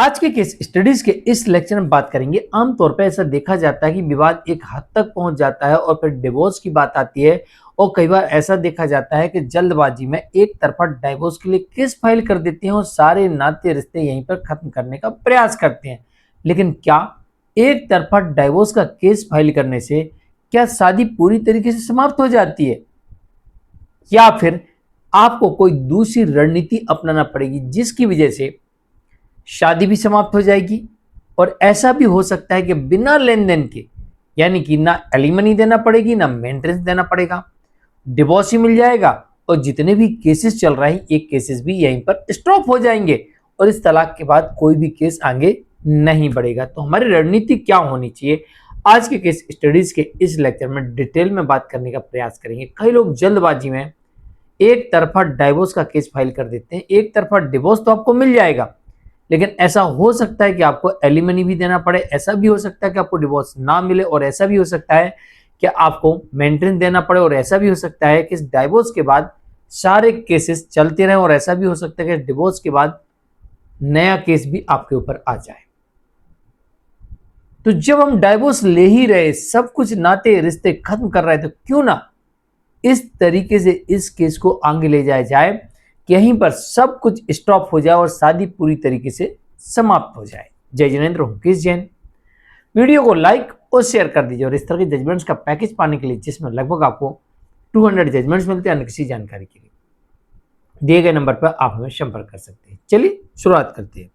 आज के case studies के इस लेक्चर में बात करेंगे। आमतौर पर ऐसा देखा जाता है कि विवाद एक हद तक पहुंच जाता है और फिर डिवोर्स की बात आती है। और कई बार ऐसा देखा जाता है कि जल्दबाजी में एक तरफा डाइवोर्स के लिए केस फाइल कर देते हैं और सारे नाते रिश्ते यहीं पर खत्म करने का प्रयास करते हैं। लेकिन क्या एक तरफा डाइवोर्स का केस फाइल करने से क्या शादी पूरी तरीके से समाप्त हो जाती है, या फिर आपको कोई दूसरी रणनीति अपनाना पड़ेगी जिसकी वजह से शादी भी समाप्त हो जाएगी? और ऐसा भी हो सकता है कि बिना लेन देन के, यानी कि ना एलिमनी देना पड़ेगी ना मेंटेनेंस देना पड़ेगा, डिवोर्स ही मिल जाएगा और जितने भी केसेस चल रहे हैं ये केसेस भी यहीं पर स्टॉप हो जाएंगे और इस तलाक के बाद कोई भी केस आगे नहीं बढ़ेगा। तो हमारी रणनीति क्या होनी चाहिए, आज के केस स्टडीज के इस लेक्चर में डिटेल में बात करने का प्रयास करेंगे। कई लोग जल्दबाजी में एक तरफा डाइवोर्स का केस फाइल कर देते हैं। एक तरफा डिवोर्स तो आपको मिल जाएगा, लेकिन ऐसा हो सकता है कि आपको एलिमनी भी देना पड़े, ऐसा भी हो सकता है कि आपको डिवोर्स ना मिले, और ऐसा भी हो सकता है कि आपको मेंटेनेंस देना पड़े, और ऐसा भी हो सकता है कि इस डाइवोर्स के बाद सारे केसेस चलते रहें, और ऐसा भी हो सकता है कि डिवोर्स के बाद नया केस भी आपके ऊपर आ जाए। तो जब हम डाइवोर्स ले ही रहे, सब कुछ नाते रिश्ते खत्म कर रहे, तो क्यों ना इस तरीके से इस केस को आगे ले जाया जाए कि यहीं पर सब कुछ स्टॉप हो जाए और शादी पूरी तरीके से समाप्त हो जाए। जय जिनेंद्र, मुकेश जैन। वीडियो को लाइक और शेयर कर दीजिए और इस तरह के जजमेंट्स का पैकेज पाने के लिए, जिसमें लगभग आपको 200 जजमेंट्स मिलते हैं, अन्य किसी जानकारी के लिए दिए गए नंबर पर आप हमें संपर्क कर सकते हैं। चलिए शुरुआत करते हैं।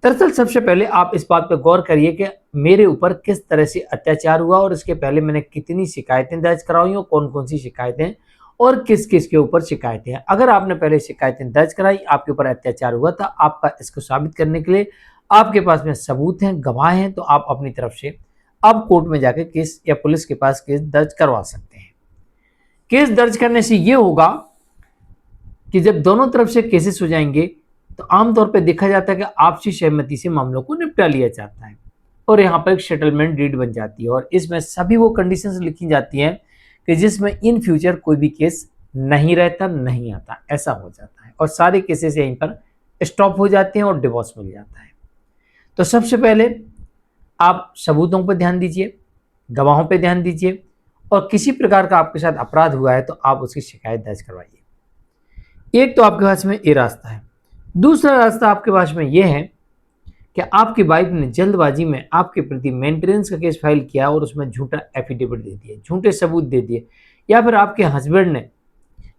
दरअसल सबसे पहले आप इस बात पर गौर करिए कि मेरे ऊपर किस तरह से अत्याचार हुआ और इसके पहले मैंने कितनी शिकायतें दर्ज कराई और कौन कौन सी शिकायतें और किस किस के ऊपर शिकायतें हैं। अगर आपने पहले शिकायतें दर्ज कराई, आपके ऊपर अत्याचार हुआ था, आपका इसको साबित करने के लिए आपके पास में सबूत हैं, गवाह हैं, तो आप अपनी तरफ से अब कोर्ट में जाकर केस या पुलिस के पास केस दर्ज करवा सकते हैं। केस दर्ज करने से ये होगा कि जब दोनों तरफ से केसेस हो जाएंगे तो आमतौर पर देखा जाता है कि आपसी सहमति से मामलों को निपटा लिया जाता है और यहाँ पर एक सेटलमेंट डीड बन जाती है और इसमें सभी वो कंडीशंस लिखी जाती हैं कि जिसमें इन फ्यूचर कोई भी केस नहीं रहता, नहीं आता, ऐसा हो जाता है और सारे केसेस यहीं पर स्टॉप हो जाते हैं और डिवोर्स मिल जाता है। तो सबसे पहले आप सबूतों पर ध्यान दीजिए, गवाहों पर ध्यान दीजिए और किसी प्रकार का आपके साथ अपराध हुआ है तो आप उसकी शिकायत दर्ज करवाइए। एक तो आपके पास में ये रास्ता है। दूसरा रास्ता आपके पास में यह है कि आपकी वाइफ ने जल्दबाजी में आपके प्रति मेंटेनेंस का केस फाइल किया और उसमें झूठा एफिडेविट दे दिया, झूठे सबूत दे दिए, या फिर आपके हस्बैंड ने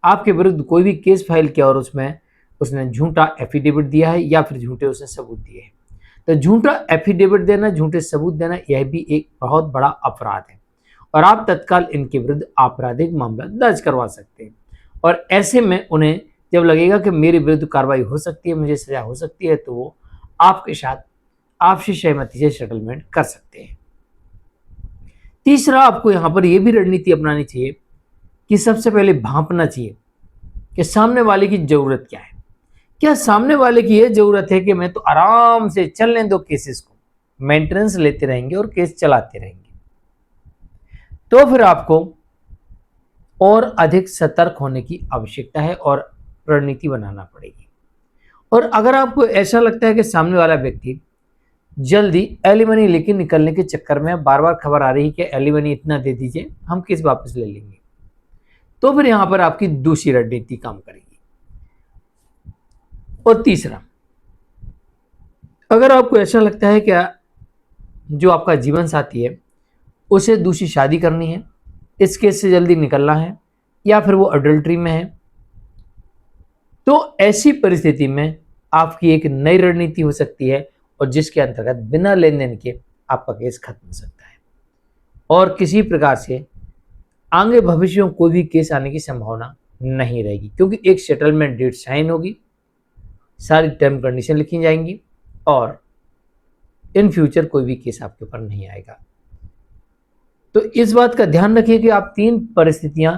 आपके विरुद्ध कोई भी केस फाइल किया और उसमें उसने झूठा एफिडेविट दिया है या फिर झूठे उसने सबूत दिए हैं। तो झूठा एफिडेविट देना, झूठे सबूत देना, यह भी एक बहुत बड़ा अपराध है और आप तत्काल इनके विरुद्ध आपराधिक मामला दर्ज करवा सकते हैं। और ऐसे में उन्हें जब लगेगा कि मेरे विरुद्ध कार्रवाई हो सकती है, मुझे सजा हो सकती है, तो वो आपके साथ आपसी सहमति से सेटलमेंट कर सकते हैं। तीसरा, आपको यहां पर यह भी रणनीति अपनानी चाहिए कि सबसे पहले भांपना चाहिए कि सामने वाले की जरूरत क्या है। क्या सामने वाले की यह जरूरत है कि मैं तो आराम से चलने दो केसेस को, मेंटेनेंस लेते रहेंगे और केस चलाते रहेंगे, तो फिर आपको और अधिक सतर्क होने की आवश्यकता है और रणनीति बनाना पड़ेगी। और अगर आपको ऐसा लगता है कि सामने वाला व्यक्ति जल्दी एलिमनी लेके निकलने के चक्कर में बार बार खबर आ रही है कि एलिमनी इतना दे दीजिए, हम केस वापस ले लेंगे, तो फिर यहां पर आपकी दूसरी रणनीति काम करेगी। और तीसरा, अगर आपको ऐसा लगता है कि जो आपका जीवन साथी है उसे दूसरी शादी करनी है, इस केस से जल्दी निकलना है, या फिर वो अडल्ट्री में है, तो ऐसी परिस्थिति में आपकी एक नई रणनीति हो सकती है और जिसके अंतर्गत बिना लेन देन के आपका केस खत्म हो सकता है और किसी प्रकार से आगे भविष्य में कोई भी केस आने की संभावना नहीं रहेगी, क्योंकि एक सेटलमेंट डेट साइन होगी, सारी टर्म कंडीशन लिखी जाएंगी और इन फ्यूचर कोई भी केस आपके ऊपर नहीं आएगा। तो इस बात का ध्यान रखिए कि आप 3 परिस्थितियां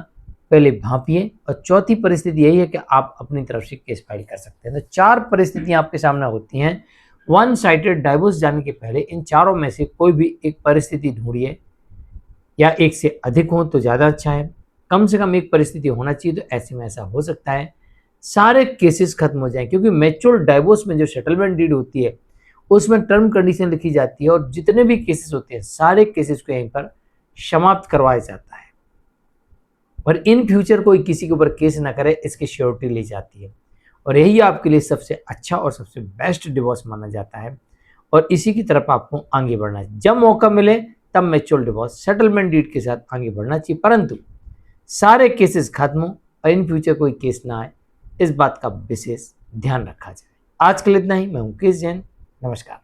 पहले भांपिए और चौथी परिस्थिति यही है कि आप अपनी तरफ से केस फाइल कर सकते हैं। तो 4 परिस्थितियां आपके सामने होती हैं। वन साइडेड डाइवोर्स जाने के पहले इन चारों में से कोई भी एक परिस्थिति ढूंढिए, या एक से अधिक हो तो ज़्यादा अच्छा है, कम से कम एक परिस्थिति होना चाहिए। तो ऐसे में ऐसा हो सकता है सारे केसेस खत्म हो जाएं, क्योंकि म्यूचुअल डाइवोर्स में जो सेटलमेंट डीड होती है उसमें टर्म कंडीशन लिखी जाती है और जितने भी केसेस होते हैं सारे केसेस को यहीं पर समाप्त करवाया जाता है और इन फ्यूचर कोई किसी के ऊपर केस ना करे इसकी श्योरिटी ली जाती है और यही आपके लिए सबसे अच्छा और सबसे बेस्ट डिवोर्स माना जाता है और इसी की तरफ आपको आगे बढ़ना है। जब मौका मिले तब म्यूचुअल डिवोर्स सेटलमेंट डीड के साथ आगे बढ़ना चाहिए, परंतु सारे केसेस खत्म हो और इन फ्यूचर कोई केस ना आए, इस बात का विशेष ध्यान रखा जाए। आज के लिए इतना ही। मैं हूं केस जैन। नमस्कार।